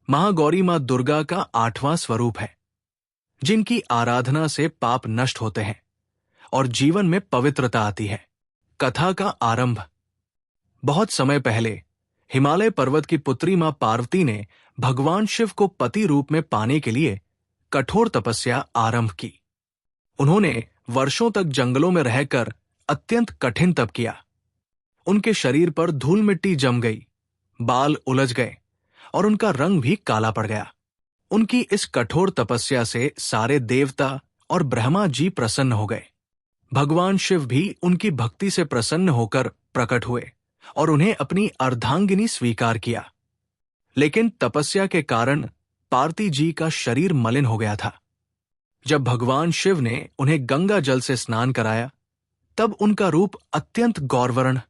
महागौरी मां दुर्गा का 8वां स्वरूप है, जिनकी आराधना से पाप नष्ट होते हैं और जीवन में पवित्रता आती है। कथा का आरंभ। बहुत समय पहले हिमालय पर्वत की पुत्री मां पार्वती ने भगवान शिव को पति रूप में पाने के लिए कठोर तपस्या आरंभ की। उन्होंने वर्षों तक जंगलों में रहकर अत्यंत कठिन तप किया। उनके शरीर पर धूल मिट्टी जम गई, बाल उलझ गए और उनका रंग भी काला पड़ गया। उनकी इस कठोर तपस्या से सारे देवता और ब्रह्मा जी प्रसन्न हो गए। भगवान शिव भी उनकी भक्ति से प्रसन्न होकर प्रकट हुए और उन्हें अपनी अर्धांगिनी स्वीकार किया। लेकिन तपस्या के कारण पार्वती जी का शरीर मलिन हो गया था। जब भगवान शिव ने उन्हें गंगा जल से स्नान कराया, तब उनका रूप अत्यंत गौरवर्ण,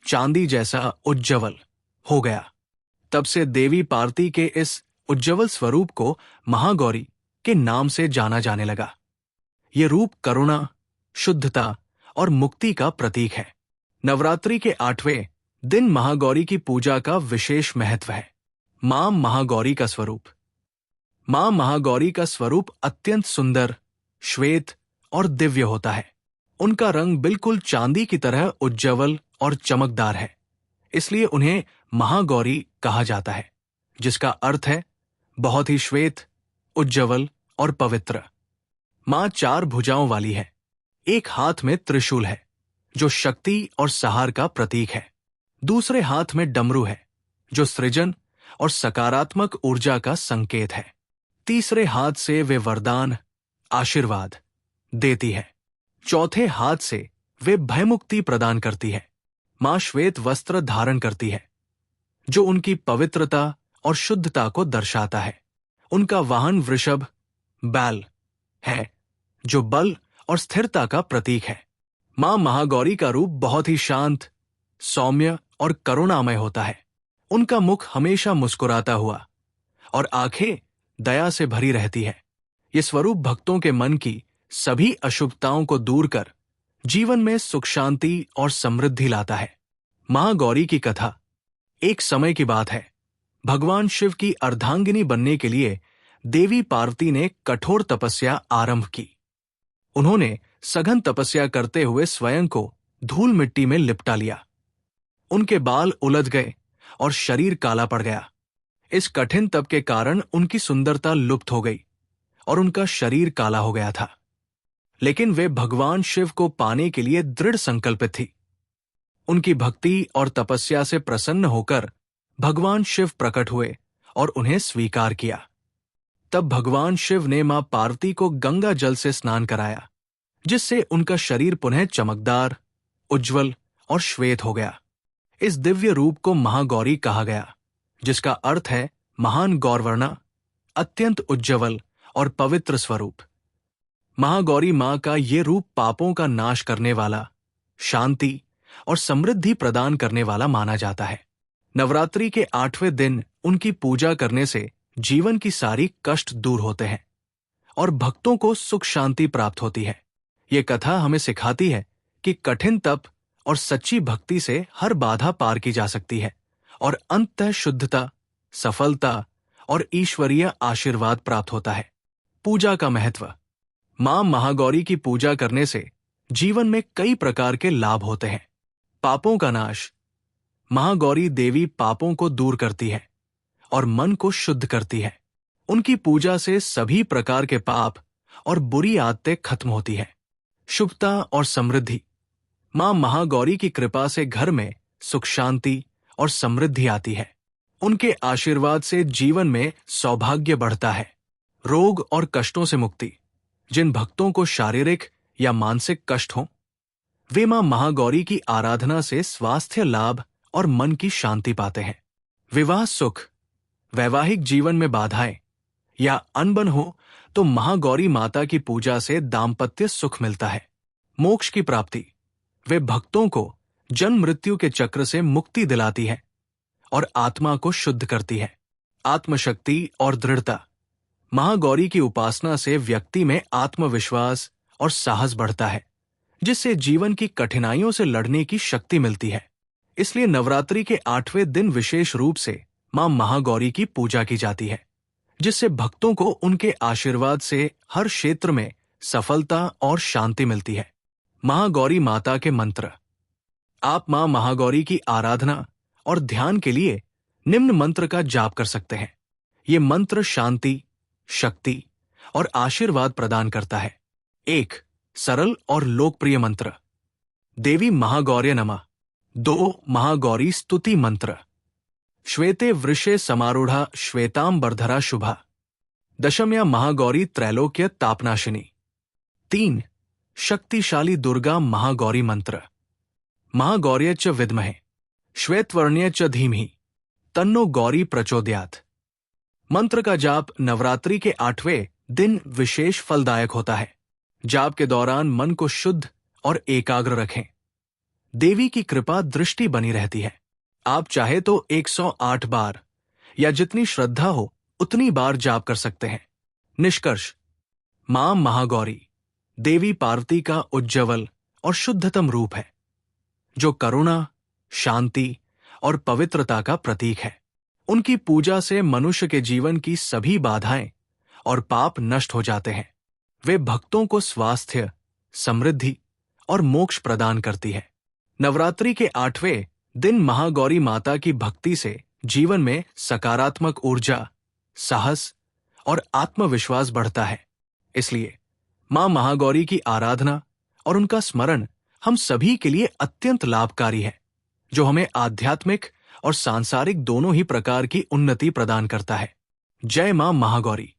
चांदी जैसा उज्ज्वल हो गया। तब से देवी पार्वती के इस उज्ज्वल स्वरूप को महागौरी के नाम से जाना जाने लगा। ये रूप करुणा, शुद्धता और मुक्ति का प्रतीक है। नवरात्रि के 8वें दिन महागौरी की पूजा का विशेष महत्व है। मां महागौरी का स्वरूप। मां महागौरी का स्वरूप अत्यंत सुंदर, श्वेत और दिव्य होता है। उनका रंग बिल्कुल चांदी की तरह उज्ज्वल और चमकदार है, इसलिए उन्हें महागौरी कहा जाता है, जिसका अर्थ है बहुत ही श्वेत, उज्ज्वल और पवित्र। मां 4 भुजाओं वाली है। एक हाथ में त्रिशूल है, जो शक्ति और सहार का प्रतीक है। दूसरे हाथ में डमरू है, जो सृजन और सकारात्मक ऊर्जा का संकेत है। तीसरे हाथ से वे वरदान, आशीर्वाद देती है। चौथे हाथ से वे भयमुक्ति प्रदान करती है। मां श्वेत वस्त्र धारण करती है, जो उनकी पवित्रता और शुद्धता को दर्शाता है। उनका वाहन वृषभ, बैल है, जो बल और स्थिरता का प्रतीक है। मां महागौरी का रूप बहुत ही शांत, सौम्य और करुणामय होता है। उनका मुख हमेशा मुस्कुराता हुआ और आंखें दया से भरी रहती है। ये स्वरूप भक्तों के मन की सभी अशुभताओं को दूर कर जीवन में सुख, शांति और समृद्धि लाता है। महागौरी की कथा। एक समय की बात है, भगवान शिव की अर्धांगिनी बनने के लिए देवी पार्वती ने कठोर तपस्या आरंभ की। उन्होंने सघन तपस्या करते हुए स्वयं को धूल मिट्टी में लिपटा लिया। उनके बाल उलझ गए और शरीर काला पड़ गया। इस कठिन तप के कारण उनकी सुंदरता लुप्त हो गई और उनका शरीर काला हो गया था। लेकिन वे भगवान शिव को पाने के लिए दृढ़ संकल्पित थी। उनकी भक्ति और तपस्या से प्रसन्न होकर भगवान शिव प्रकट हुए और उन्हें स्वीकार किया। तब भगवान शिव ने मां पार्वती को गंगा जल से स्नान कराया, जिससे उनका शरीर पुनः चमकदार, उज्ज्वल और श्वेत हो गया। इस दिव्य रूप को महागौरी कहा गया, जिसका अर्थ है महान गौरवर्णा, अत्यंत उज्ज्वल और पवित्र स्वरूप। महागौरी मां का ये रूप पापों का नाश करने वाला, शांति और समृद्धि प्रदान करने वाला माना जाता है। नवरात्रि के 8वें दिन उनकी पूजा करने से जीवन की सारी कष्ट दूर होते हैं और भक्तों को सुख शांति प्राप्त होती है। ये कथा हमें सिखाती है कि कठिन तप और सच्ची भक्ति से हर बाधा पार की जा सकती है और अंततः शुद्धता, सफलता और ईश्वरीय आशीर्वाद प्राप्त होता है। पूजा का महत्व। मां महागौरी की पूजा करने से जीवन में कई प्रकार के लाभ होते हैं। पापों का नाश। महागौरी देवी पापों को दूर करती है और मन को शुद्ध करती है। उनकी पूजा से सभी प्रकार के पाप और बुरी आदतें खत्म होती है। शुभता और समृद्धि। मां महागौरी की कृपा से घर में सुख, शांति और समृद्धि आती है। उनके आशीर्वाद से जीवन में सौभाग्य बढ़ता है। रोग और कष्टों से मुक्ति। जिन भक्तों को शारीरिक या मानसिक कष्ट हो, वे मां महागौरी की आराधना से स्वास्थ्य लाभ और मन की शांति पाते हैं। विवाह सुख। वैवाहिक जीवन में बाधाएं या अनबन हो तो महागौरी माता की पूजा से दाम्पत्य सुख मिलता है। मोक्ष की प्राप्ति। वे भक्तों को जन्म मृत्यु के चक्र से मुक्ति दिलाती है और आत्मा को शुद्ध करती है। आत्मशक्ति और दृढ़ता। महागौरी की उपासना से व्यक्ति में आत्मविश्वास और साहस बढ़ता है, जिससे जीवन की कठिनाइयों से लड़ने की शक्ति मिलती है। इसलिए नवरात्रि के 8वें दिन विशेष रूप से मां महागौरी की पूजा की जाती है। जिससे भक्तों को उनके आशीर्वाद से हर क्षेत्र में सफलता और शांति मिलती है। महागौरी माता के मंत्र। आप मां महागौरी की आराधना और ध्यान के लिए निम्न मंत्र का जाप कर सकते हैं। ये मंत्र शांति, शक्ति और आशीर्वाद प्रदान करता है। 1. सरल और लोकप्रिय मंत्र। देवी महागौर्य नमः। 2. महागौरी स्तुति मंत्र। श्वेते वृषे समारूढ़ा श्वेतांबरधरा शुभा। दशम्या महागौरी त्रैलोक्य तापनाशिनी। 3. शक्तिशाली दुर्गा महागौरी मंत्र। महागौर्य च विद्महे श्वेतवर्ण्य च धीमहि तन्नो गौरी प्रचोदयात्। मंत्र का जाप नवरात्रि के 8वें दिन विशेष फलदायक होता है। जाप के दौरान मन को शुद्ध और एकाग्र रखें। देवी की कृपा दृष्टि बनी रहती है। आप चाहे तो 108 बार या जितनी श्रद्धा हो उतनी बार जाप कर सकते हैं। निष्कर्ष, मां महागौरी देवी पार्वती का उज्ज्वल और शुद्धतम रूप है, जो करुणा, शांति और पवित्रता का प्रतीक है। उनकी पूजा से मनुष्य के जीवन की सभी बाधाएं और पाप नष्ट हो जाते हैं। वे भक्तों को स्वास्थ्य, समृद्धि और मोक्ष प्रदान करती है। नवरात्रि के 8वें दिन महागौरी माता की भक्ति से जीवन में सकारात्मक ऊर्जा, साहस और आत्मविश्वास बढ़ता है। इसलिए मां महागौरी की आराधना और उनका स्मरण हम सभी के लिए अत्यंत लाभकारी है, जो हमें आध्यात्मिक और सांसारिक दोनों ही प्रकार की उन्नति प्रदान करता है। जय मां महागौरी।